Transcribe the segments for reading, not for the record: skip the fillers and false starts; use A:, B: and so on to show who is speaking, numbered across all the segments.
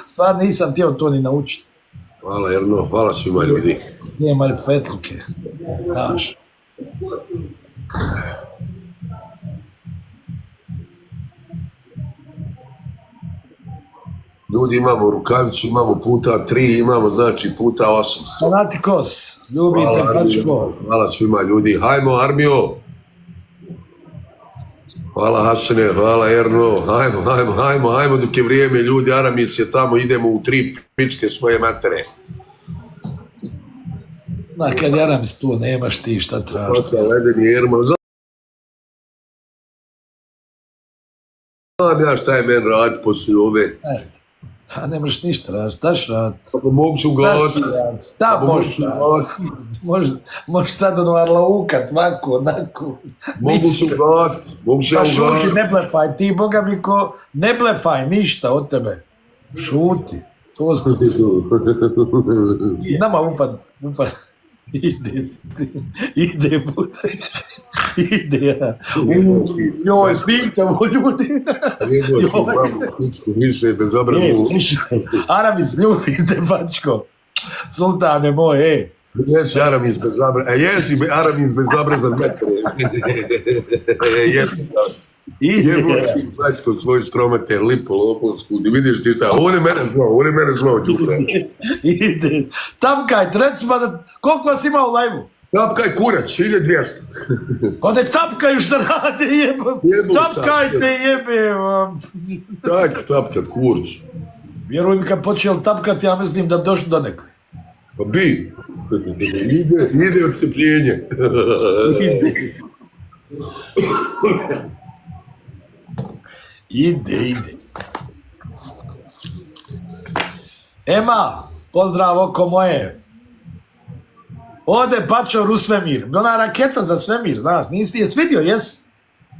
A: Stvarno nisam htio to ni naučiti.
B: Hvala Erno, hvala svima ljudi.
A: Nije marifetluke, znaš.
B: Ljudi imamo rukavicu, imamo puta 3, imamo znači puta 800.
A: Fanatikos, ljubite Pačko.
B: Hvala svima ljudi. Hajmo Armio. Hvala Hasene, hvala Erno. Hajmo dok je vrijeme ljudi. Aramis je tamo, idemo u 3 pičke svoje matere.
A: Ma kad je Aramis tu, nemaš ti šta tražiš.
B: Oca ledeni Erman. Znam ja šta je meni raditi poslije ove.
A: A ne možeš ništa raditi, štaš raditi?
B: Pa mogu se ugasiti.
A: Da, možeš sad ono arlaukat, ovako, onako.
B: Mogu se ugasiti.
A: Pa šuti, ne blefaj, ti boga mi ko, ne blefaj ništa od tebe. Šuti, to znam. Nama upad, ide, joj, snimite ovo ljudi.
B: Više bezobrazno.
A: Aramis, ljubite Pačko. Sultane moje,
B: Jesi Aramis bezobrazan, jesi Aramis bezobrazan metre. Jebo ti Pačko svoj stromete, lipo, lopovsku, ti vidiš ti šta, on je mene zvao, Đukra.
A: ide. Tapkaj, recimo da, koliko vas ima u lajvu?
B: Tapkaj kurac, 1200.
A: Pa nek tapkaju šta rade, jebam. Tapkajte, jebam.
B: Tako tapkat, kurc.
A: Vjeruj mi kad počeo tapkat, ja mislim da bi došli do nekle.
B: Pa bi. Ide odcepljenje.
A: Ide. Ema, pozdrav oko moje. Ode Pačor u svemir. Ona raketa za svemir, znaš, nisi je svidio, jes?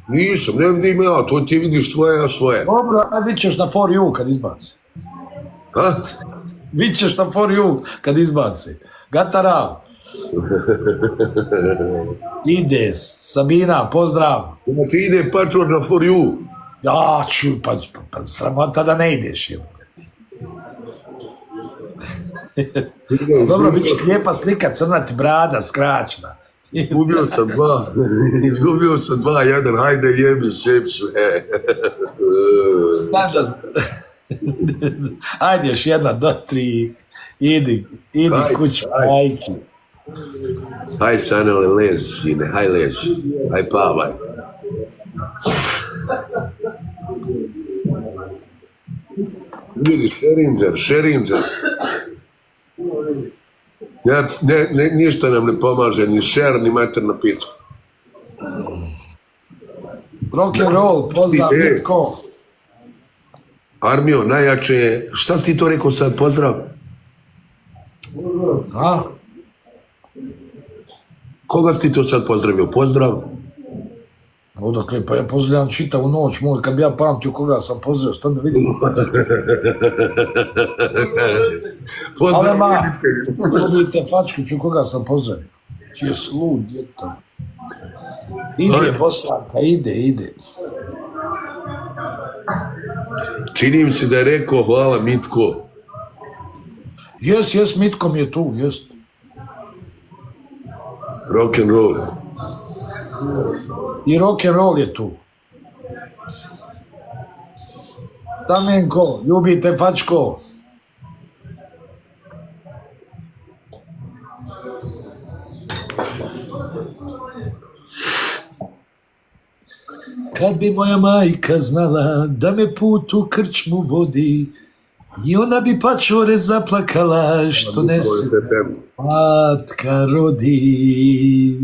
B: Nisam, ne vidim ja, to ti vidiš svoje, ja svoje.
A: Dobro, a vidit ćeš na For You kad izbaci.
B: Ha?
A: Vidit ćeš na For You kad izbaci. Gatarao. Ide, Sabina, pozdrav.
B: Znači ide Pačor na For You.
A: Ja ću, pa sramota da ne ideš, jel? Dobro, bit će lijepa slika, crna ti brada, skraćna.
B: Izgubio sam dva, jedan, hajde jebi šepšu.
A: Ajde još 1, 2, 3, idi kući, majki.
B: Haj Sanele, leži sine, haj leži, haj pavaj. Vidi, Šerinđer. Ništa nam ne pomaže, ni šer, ni materna pička.
A: Rock'n'roll, pozdrav, Mitko.
B: Armio, najjače je, šta si ti to rekao sad, pozdrav?
A: A?
B: Koga si ti to sad pozdravio, pozdrav?
A: Odakle, pa ja pozdravljam čitavu noć, moj, kad bi ja pamtio koga sam pozdravio, što da vidim.
B: Pozdrav,
A: vidite Pačku, ću koga sam pozdravio. Jes lud, djeto. Ide Bosanka, ide.
B: Čini mi se da je rekao hvala Mitko.
A: Jes, Mitko mi je tu, jes.
B: Rock'n'roll.
A: I rock'n'roll je tu. Stamenko, ljubite Pačko. Kad bi moja majka znala da me put u krčmu vodi, i ona bi Pačore zaplakala što ne se matka rodi.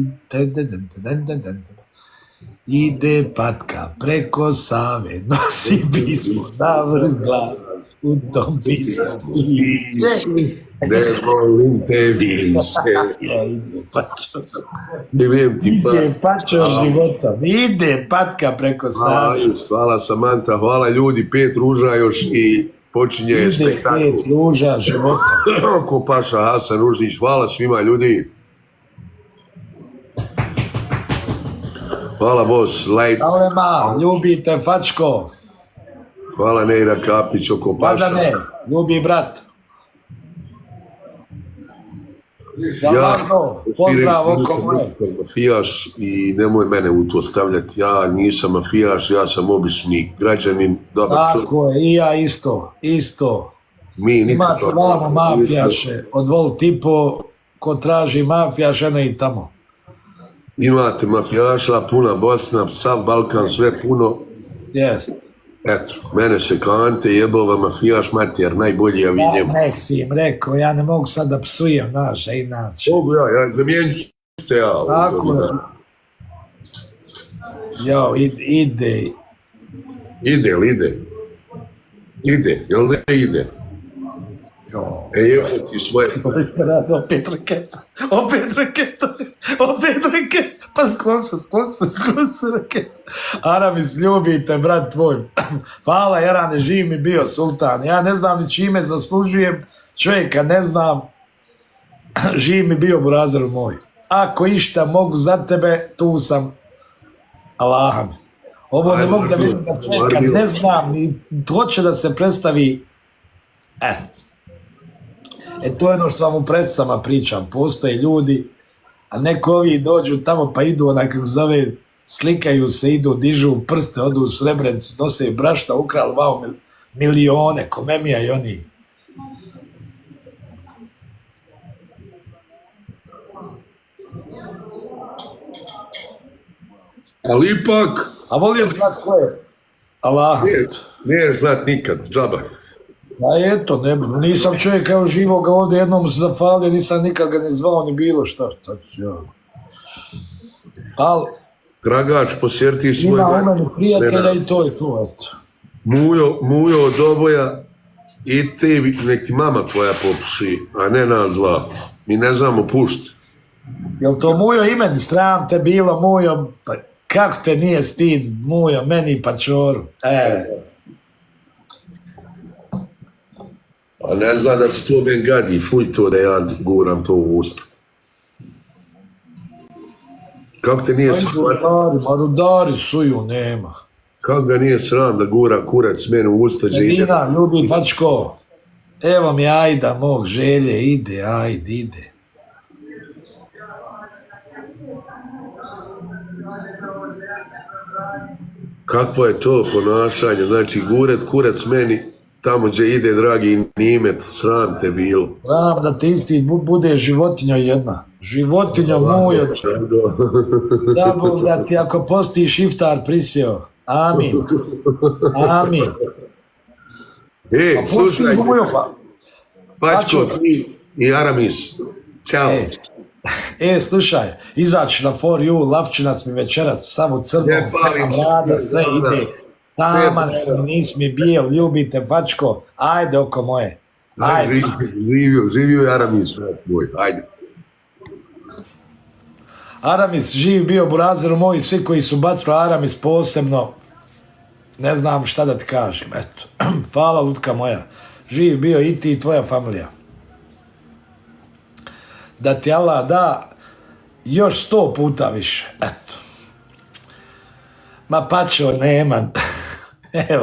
A: Ide Patka preko Save, nosi pismo na vrh glave, u tom pismu piše.
B: Ne volim te više.
A: Ide Pačor životom, ide Patka preko Save.
B: Hvala Samanta, hvala ljudi, 5 ruža još i počinje spektakl.
A: Ide 5 ruža života.
B: Ko Paša Hasan Ružnić, hvala svima ljudi. Hvala boss, light.
A: Alema, ljubite Pačko.
B: Hvala Neira Kapić oko
A: Pa
B: paša.
A: da ne, ljubi brat.
B: Ja,
A: Jalano, pozdrav oko moje.
B: mafijaš i nemoj mene u to stavljati. Ja nisam mafijaš, ja sam obični građanin, dobar čovjek.
A: Tako je, i ja isto.
B: Mi
A: Imate
B: nikako.
A: vamo mafijaše, od Vol tipo, ko traži mafijaše, ne i tamo.
B: Imate mafijaša, puna Bosna, sav Balkan, sve puno.
A: Jest.
B: Eto, mene se kante, jebova mafijaš, mater, najbolji ja vidim.
A: Nek si im rekao, ja ne mogu sad da psujem, znaš, inače.
B: Mogu ja zamijenit ću se ja.
A: Tako je. Jo, ide.
B: Ide li ide? Ide, jel ne ide?
A: Jo.
B: Evo ti svoje.
A: Opet raketa. Pa sklon se raketa. Aramis, ljubite, brat tvoj. Hvala, Jarane, živ mi bio sultan. Ja ne znam ni čime zaslužujem čovjeka, ne znam. Živ mi bio, burazeru moj. Ako išta mogu za tebe, tu sam. Allaha mi. Ovo ne mogu da vidim da čovjeka, ne znam, ni hoće da se predstavi. To je ono što vam u presama pričam, postoje ljudi, a neko ovi dođu tamo pa idu onak kako zove, slikaju se, idu, dižu prste, odu u Srebrenicu, nose brašna, ukrali vao milione, ko Memija i oni.
B: Ali ipak...
A: A volio znat ko je? Allah.
B: Nije znat nikad, džaba.
A: A eto, nisam čovjek kao živoga ovdje, jednom se zafalio, nisam nikad ga ni zvao, ni bilo šta. Ali...
B: Dragač, posjeti svoj...
A: Ima u meni prijatelja i to je to, eto.
B: Mujo od oboja i ti, nek ti mama tvoja popuši, a ne nas dva. Mi ne znamo pušti.
A: Jel to Mujo imen, sram te bilo, Mujo, pa kako te nije stid, Mujo, meni pa čoru.
B: A ne zna da se to men gadi, fuj to da ja guram to u usta. Kako te nije sram?
A: Rudari suju nema.
B: Kako ga nije sram da gura kurac mene u usta?
A: Medina, ljubi pačko, evo mi ajda mog želje, ide.
B: Kakvo je to ponašanje, znači guret kurac meni tamo gdje ide dragi Nimet, sram te bilo.
A: Sram da te isti bude životinja jedna. Životinja Mujo. Da Bog da ti ako postiš iftar prisjeo. Amin.
B: Slušaj, Pačko i Aramis, ćao.
A: Slušaj, izaći na For You, lavčinac mi večeras, samo crno, crna brada, sve ide. Taman sam, nis mi bijel, ljubite, Pačko, ajde oko moje. Ajde.
B: Živio je Aramis, moj, ajde.
A: Aramis, živ bio, burazeru moj, svi koji su bacili Aramis posebno, ne znam šta da ti kažem, eto. Hvala, lutka moja. Živ bio i ti i tvoja familija. Da ti Allah da još 100 puta više, eto. Ma pačo, nema. Evo.